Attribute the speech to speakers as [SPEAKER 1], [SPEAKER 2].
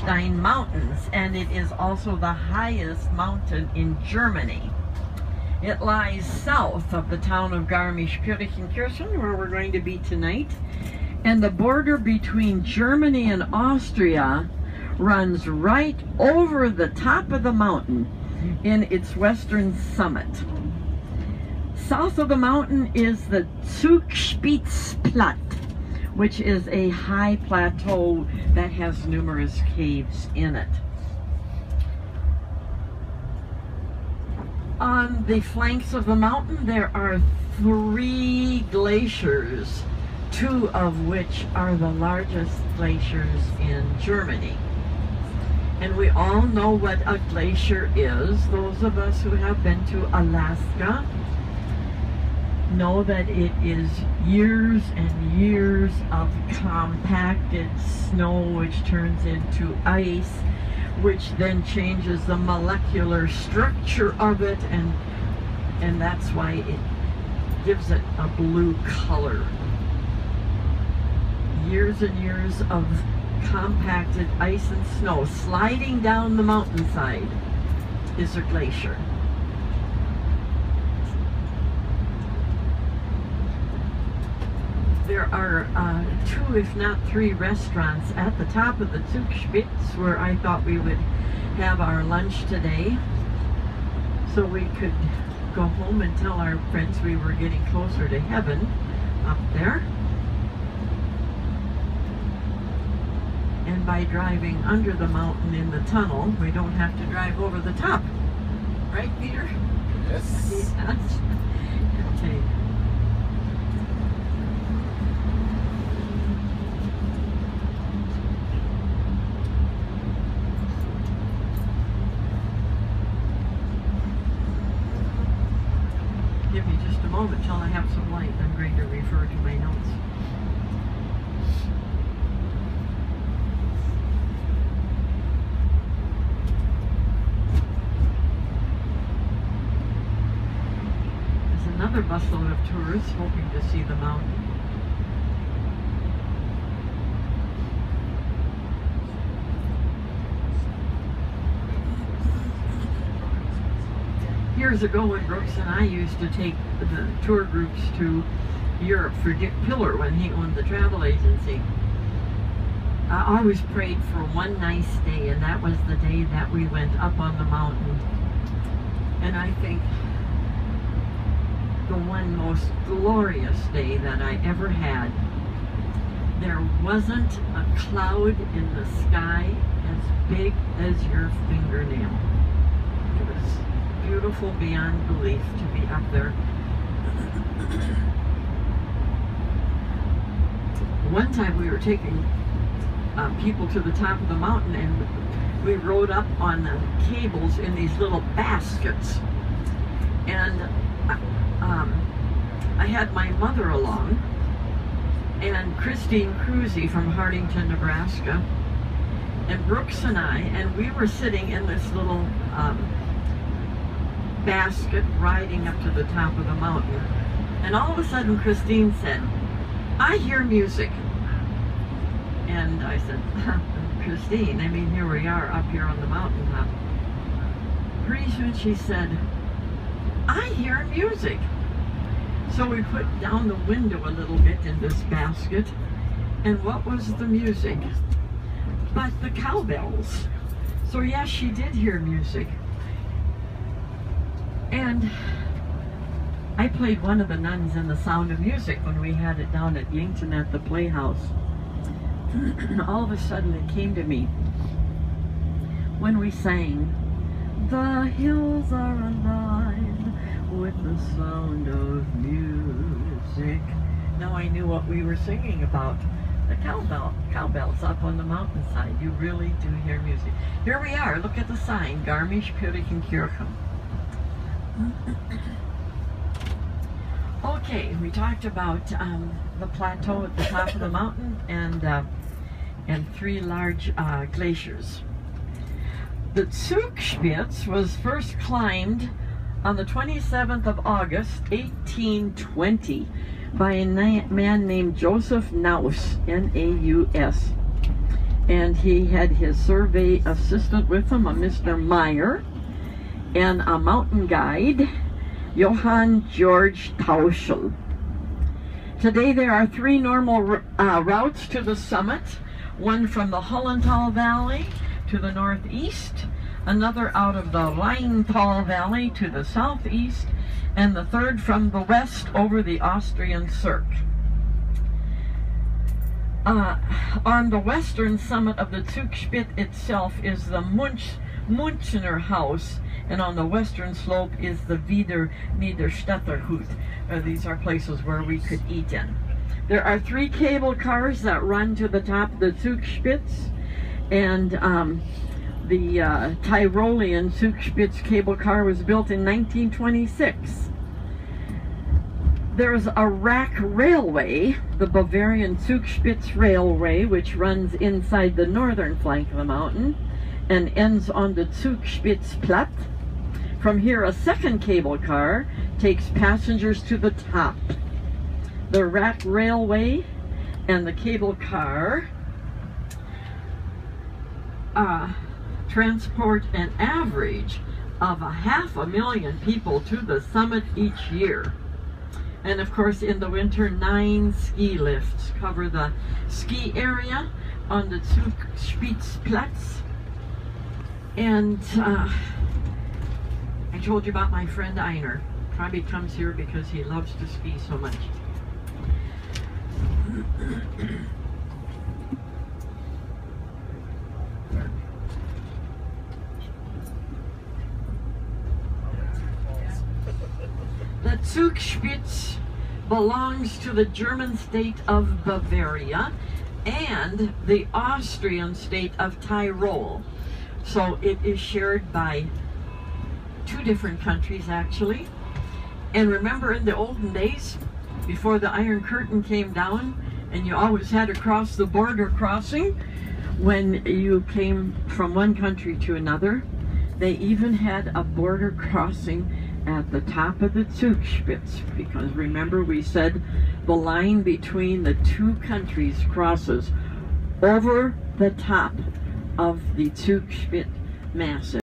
[SPEAKER 1] Zugspitze Mountains, and it is also the highest mountain in Germany. It lies south of the town of Garmisch-Partenkirchen, where we're going to be tonight, and the border between Germany and Austria runs right over the top of the mountain in its western summit. South of the mountain is the Zugspitze Mountain, which is a high plateau that has numerous caves in it. On the flanks of the mountain there are 3 glaciers, 2 of which are the largest glaciers in Germany. And we all know what a glacier is. Those of us who have been to Alaska know that it is years and years of compacted snow which turns into ice, which then changes the molecular structure of it, and that's why it gives it a blue color. Years and years of compacted ice and snow sliding down the mountainside is a glacier. There are 2, if not 3 restaurants at the top of the Zugspitze where I thought we would have our lunch today, so we could go home and tell our friends we were getting closer to heaven up there. And by driving under the mountain in the tunnel, we don't have to drive over the top. Right, Peter?
[SPEAKER 2] Yes.
[SPEAKER 1] Yes. Okay. Give me just a moment till I have some light. I'm going to refer to my notes. There's another busload of tourists hoping to see the mountain. Years ago when Brooks and I used to take the tour groups to Europe for Dick Pillar when he owned the travel agency, I always prayed for one nice day, and that was the day that we went up on the mountain. And I think the one most glorious day that I ever had, there wasn't a cloud in the sky as big as your fingernail. It was beautiful beyond belief to be up there. One time we were taking people to the top of the mountain, and we rode up on the cables in these little baskets, and I had my mother along, and Christine Cruzy from Hartington, Nebraska, and Brooks and I, and we were sitting in this little basket riding up to the top of the mountain, and all of a sudden Christine said, "I hear music." And I said, "Christine, I mean, here we are up here on the mountaintop." Pretty soon she said, "I hear music." So we put down the window a little bit in this basket, and what was the music but the cowbells? So yes, she did hear music. And I played one of the nuns in The Sound of Music when we had it down at Yankton at the Playhouse. All of a sudden it came to me when we sang, "The hills are alive with the sound of music." Now I knew what we were singing about. The cowbells up on the mountainside. You really do hear music. Here we are. Look at the sign, Garmisch-Partenkirchen. Okay, we talked about the plateau at the top of the mountain and 3 large glaciers. The Zugspitze was first climbed on the 27th of August, 1820, by a man named Joseph Naus, N-A-U-S. and he had his survey assistant with him, a Mr. Meyer, and a mountain guide, Johann George Tauschel. Today there are 3 normal routes to the summit, one from the Hollental Valley to the northeast, another out of the Rheintal Valley to the southeast, and the third from the west over the Austrian Cirque. On the western summit of the Zugspitze itself is the Münchner House, and on the western slope is the Niederstädterhut. These are places where we could eat in. There are 3 cable cars that run to the top of the Zugspitze, and the Tyrolean Zugspitze cable car was built in 1926. There's a rack railway, the Bavarian Zugspitze Railway, which runs inside the northern flank of the mountain and ends on the Zugspitzplatt. From here, a second cable car takes passengers to the top. The rack railway and the cable car transport an average of 500,000 people to the summit each year. And of course, in the winter, 9 ski lifts cover the ski area on the Zugspitzplatz. And I told you about my friend Einar. Probably comes here because he loves to ski so much. The Zugspitze belongs to the German state of Bavaria and the Austrian state of Tyrol. So it is shared by 2 different countries, actually. And remember, in the olden days, before the Iron Curtain came down, and you always had to cross the border crossing when you came from one country to another, they even had a border crossing at the top of the Zugspitze, because remember we said the line between the 2 countries crosses over the top of the Zugspitze massif.